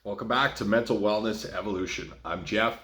Welcome back to Mental Wellness Evolution. I'm Jeff.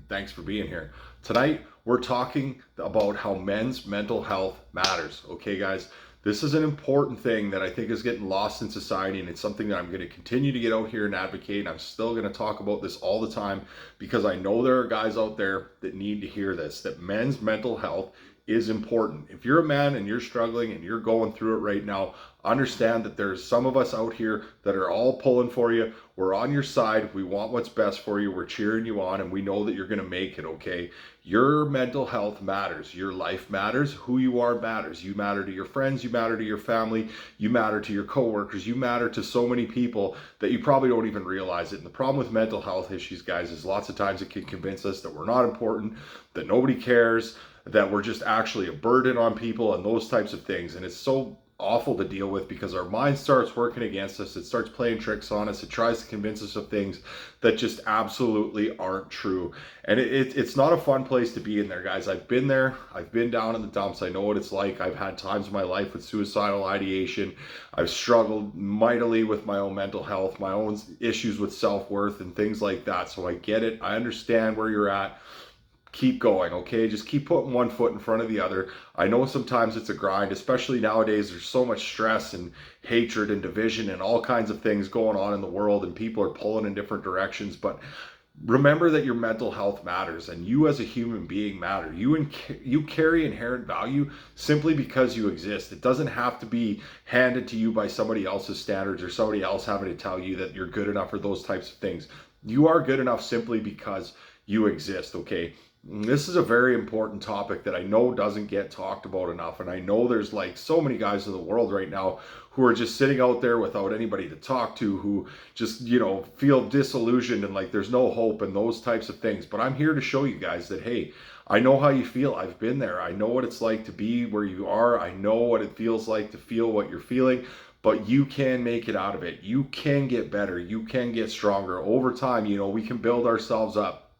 Thanks for being here. Tonight, we're talking about how men's mental health matters. Okay, guys, this is an important thing that I think is getting lost in society, and it's something that I'm going to continue to get out here and advocate. I'm still going to talk about this all the time because I know there are guys out there that need to hear this, that men's mental health is important. If you're a man and you're struggling and you're going through it right now, understand that there's some of us out here that are all pulling for you. We're on your side. We want what's best for you. We're cheering you on, and we know that you're going to make it, okay? Your mental health matters. Your life matters. Who you are matters. You matter to your friends. You matter to your family. You matter to your coworkers. You matter to so many people that you probably don't even realize it. And the problem with mental health issues, guys, is lots of times it can convince us that we're not important, that nobody cares, that we're just actually a burden on people and those types of things. And it's so awful to deal with because our mind starts working against us. It starts playing tricks on us. It tries to convince us of things that just absolutely aren't true. And it's not a fun place to be in there, guys. I've been there. I've been down in the dumps. I know what it's like. I've had times in my life with suicidal ideation. I've struggled mightily with my own mental health, my own issues with self-worth and things like that. So I get it. I understand where you're at. Keep going, okay? Just keep putting one foot in front of the other. I know sometimes it's a grind, especially nowadays. There's so much stress and hatred and division and all kinds of things going on in the world, and people are pulling in different directions. But remember that your mental health matters, and you as a human being matter. You carry inherent value simply because you exist. It doesn't have to be handed to you by somebody else's standards or somebody else having to tell you that you're good enough for those types of things. You are good enough simply because you exist, okay? This is a very important topic that I know doesn't get talked about enough. And I know there's like so many guys in the world right now who are just sitting out there without anybody to talk to, who just, feel disillusioned and like there's no hope and those types of things. But I'm here to show you guys that, hey, I know how you feel. I've been there. I know what it's like to be where you are. I know what it feels like to feel what you're feeling. But you can make it out of it. You can get better. You can get stronger. Over time, we can build ourselves up.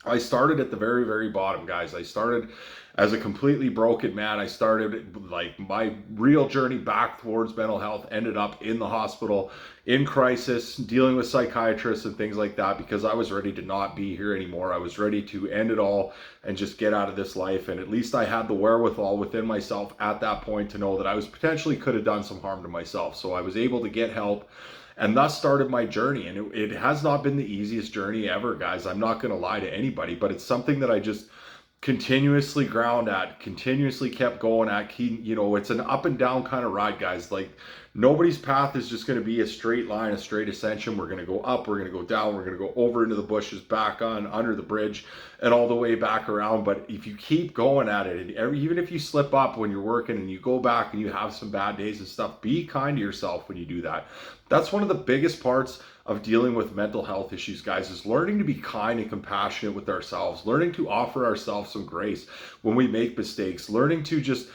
I started at the very, very bottom, guys. I started as a completely broken man. I started like my real journey back towards mental health ended up in the hospital, in crisis, dealing with psychiatrists and things like that because I was ready to not be here anymore. I was ready to end it all and just get out of this life. And at least I had the wherewithal within myself at that point to know that I was potentially could have done some harm to myself. So I was able to get help and thus started my journey. And it has not been the easiest journey ever, guys. I'm not going to lie to anybody, but it's something that I just continuously ground at, continuously kept going at. It's an up and down kind of ride, guys. Like nobody's path is just going to be a straight line, a straight ascension. We're going to go up, we're going to go down, we're going to go over into the bushes, back on, under the bridge, and all the way back around. But if you keep going at it, and even if you slip up when you're working and you go back and you have some bad days and stuff, be kind to yourself when you do that. That's one of the biggest parts of dealing with mental health issues, guys, is learning to be kind and compassionate with ourselves, learning to offer ourselves some grace when we make mistakes, learning to just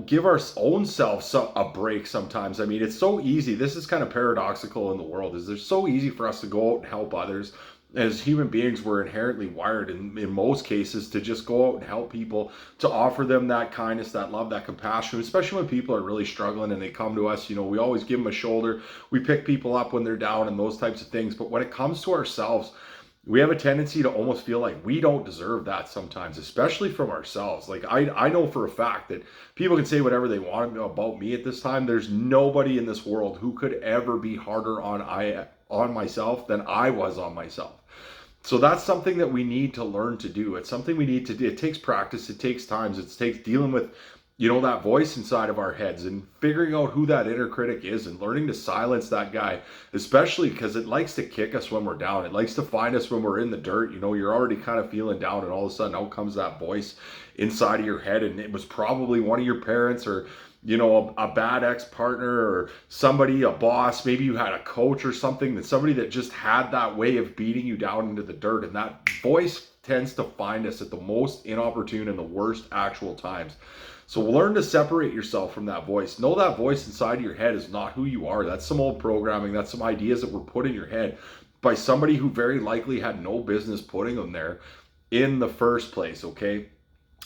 give our own selves a break sometimes. I mean, it's so easy. This is kind of paradoxical in the world, is it's so easy for us to go out and help others. As human beings, we're inherently wired in most cases to just go out and help people, to offer them that kindness, that love, that compassion, especially when people are really struggling and they come to us. We always give them a shoulder. We pick people up when they're down and those types of things. But when it comes to ourselves, we have a tendency to almost feel like we don't deserve that sometimes, especially from ourselves. Like I know for a fact that people can say whatever they want about me at this time. There's nobody in this world who could ever be harder on myself than I was on myself. So that's something that we need to learn to do. It's something we need to do. It takes practice. It takes time. It takes dealing with, that voice inside of our heads and figuring out who that inner critic is and learning to silence that guy, especially because it likes to kick us when we're down. It likes to find us when we're in the dirt. You're already kind of feeling down and all of a sudden out comes that voice inside of your head. And it was probably one of your parents or a bad ex-partner or somebody, a boss, maybe you had a coach or something, that somebody that just had that way of beating you down into the dirt. And that voice tends to find us at the most inopportune and the worst actual times. So learn to separate yourself from that voice. Know that voice inside of your head is not who you are. That's some old programming. That's some ideas that were put in your head by somebody who very likely had no business putting them there in the first place, okay?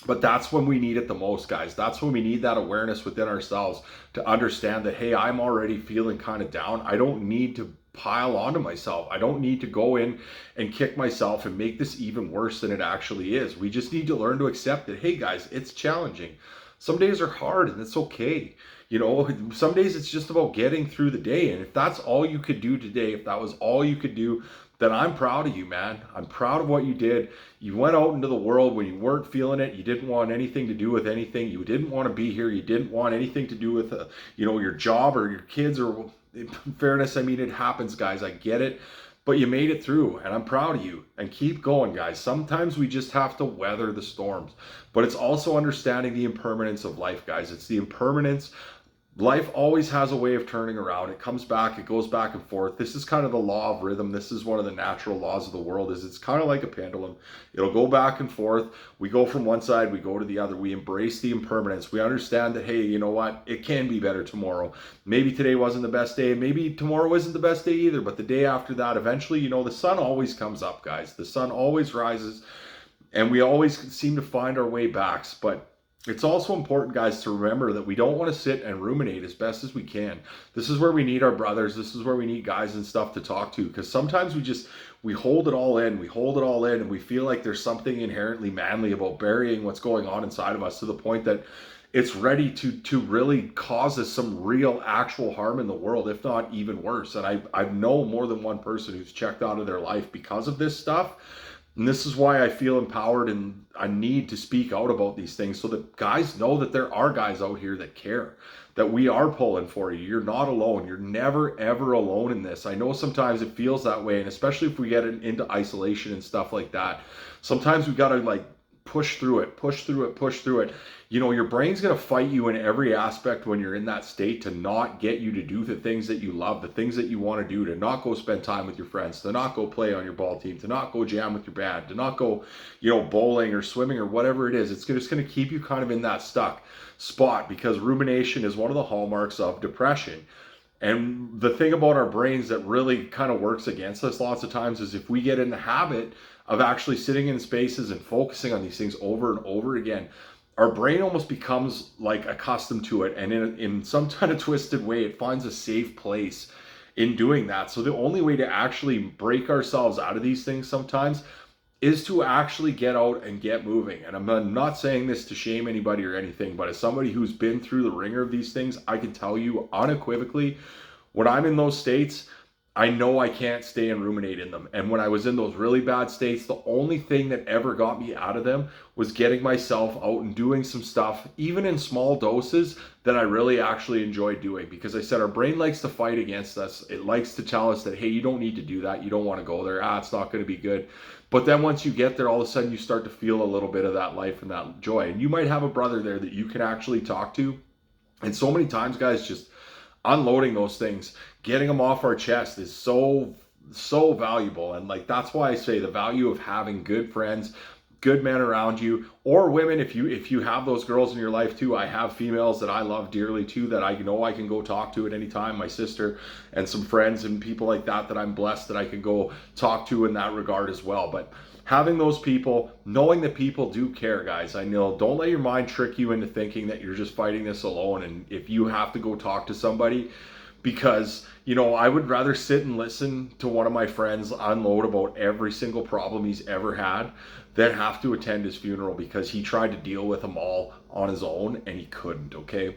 But that's when we need it the most, guys. That's when we need that awareness within ourselves to understand that, hey, I'm already feeling kind of down. I don't need to pile onto myself. I don't need to go in and kick myself and make this even worse than it actually is. We just need to learn to accept that, hey guys, it's challenging. Some days are hard and it's okay. You know, some days it's just about getting through the day. And if that's all you could do today, if that was all you could do, then I'm proud of you, man. I'm proud of what you did. You went out into the world when you weren't feeling it. You didn't want anything to do with anything. You didn't want to be here. You didn't want anything to do with, your job or your kids. Or in fairness, I mean, it happens, guys. I get it. But you made it through, and I'm proud of you. And keep going, guys. Sometimes we just have to weather the storms. But it's also understanding the impermanence of life, guys. It's the impermanence. Life always has a way of turning around. It comes back, it goes back and forth. This is kind of the law of rhythm. This is one of the natural laws of the world. Is it's kind of like a pendulum. It'll go back and forth. We go from one side, we go to the other. We embrace the impermanence. We understand that, hey, you know what? It can be better tomorrow. Maybe today wasn't the best day. Maybe tomorrow isn't the best day either. But the day after that, eventually, the sun always comes up, guys. The sun always rises. And we always seem to find our way back. But it's also important, guys, to remember that we don't want to sit and ruminate as best as we can. This is where we need our brothers. This is where we need guys and stuff to talk to, because sometimes we hold it all in. We hold it all in, and we feel like there's something inherently manly about burying what's going on inside of us to the point that it's ready to really cause us some real actual harm in the world, if not even worse. And I know more than one person who's checked out of their life because of this stuff. And this is why I feel empowered and I need to speak out about these things so that guys know that there are guys out here that care, that we are pulling for you. You're not alone. You're never, ever alone in this. I know sometimes it feels that way, and especially if we get into isolation and stuff like that, sometimes we got to push through it. Your brain's going to fight you in every aspect when you're in that state to not get you to do the things that you love, the things that you want to do, to not go spend time with your friends, to not go play on your ball team, to not go jam with your band, to not go, bowling or swimming or whatever it is. It's just going to keep you kind of in that stuck spot, because rumination is one of the hallmarks of depression. And the thing about our brains that really kind of works against us lots of times is if we get in the habit of actually sitting in spaces and focusing on these things over and over again, our brain almost becomes accustomed to it, and in some kind of twisted way, it finds a safe place in doing that. So the only way to actually break ourselves out of these things sometimes is to actually get out and get moving. And I'm not saying this to shame anybody or anything, but as somebody who's been through the ringer of these things, I can tell you unequivocally, when I'm in those states, I know I can't stay and ruminate in them. And when I was in those really bad states, the only thing that ever got me out of them was getting myself out and doing some stuff, even in small doses, that I really actually enjoyed doing. Because I said our brain likes to fight against us. It likes to tell us that, hey, you don't need to do that. You don't want to go there. It's not going to be good. But then once you get there, all of a sudden you start to feel a little bit of that life and that joy. And you might have a brother there that you can actually talk to. And so many times, guys, just unloading those things, getting them off our chest is so valuable. And that's why I say the value of having good friends, good men around you, or women, if you have those girls in your life too. I have females that I love dearly too, that I know I can go talk to at any time, my sister and some friends and people like that I'm blessed that I can go talk to in that regard as well. But having those people, knowing that people do care, guys. I know, don't let your mind trick you into thinking that you're just fighting this alone. And if you have to go talk to somebody, because, I would rather sit and listen to one of my friends unload about every single problem he's ever had than have to attend his funeral because he tried to deal with them all on his own and he couldn't, okay?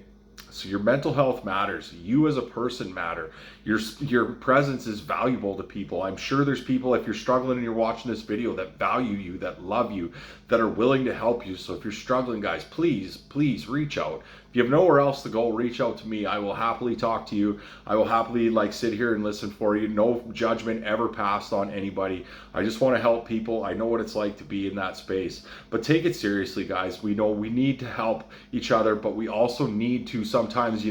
So your mental health matters. You as a person matter. Your presence is valuable to people. I'm sure there's people, if you're struggling and you're watching this video, that value you, that love you, that are willing to help you. So if you're struggling, guys, please reach out. If you have nowhere else to go, reach out to me. I will happily talk to you. I will happily sit here and listen for you. No judgment ever passed on anybody. I just want to help people. I know what it's like to be in that space. But take it seriously, guys. We know we need to help each other, but we also need to sometimes,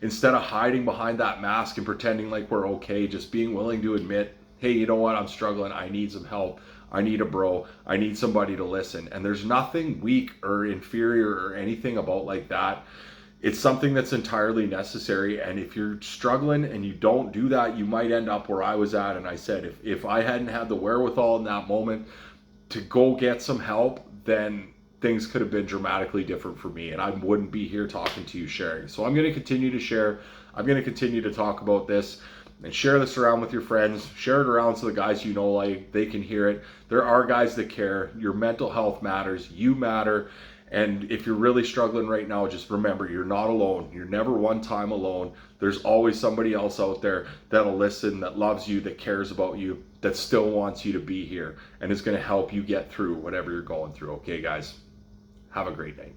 instead of hiding behind that mask and pretending like we're okay, just being willing to admit, hey, you know what? I'm struggling. I need some help. I need a bro. I need somebody to listen. And there's nothing weak or inferior or anything about that. It's something that's entirely necessary. And if you're struggling and you don't do that, you might end up where I was at. And I said, if I hadn't had the wherewithal in that moment to go get some help, then things could have been dramatically different for me. And I wouldn't be here talking to you, sharing. So I'm going to continue to share. I'm going to continue to talk about this. and share this around with your friends. Share it around so the guys you know, like, they can hear it. There are guys that care. Your mental health matters. You matter. And if you're really struggling right now, just remember, you're not alone. You're never one time alone. There's always somebody else out there that'll listen, that loves you, that cares about you, that still wants you to be here, and is going to help you get through whatever you're going through. Okay, guys? Have a great night.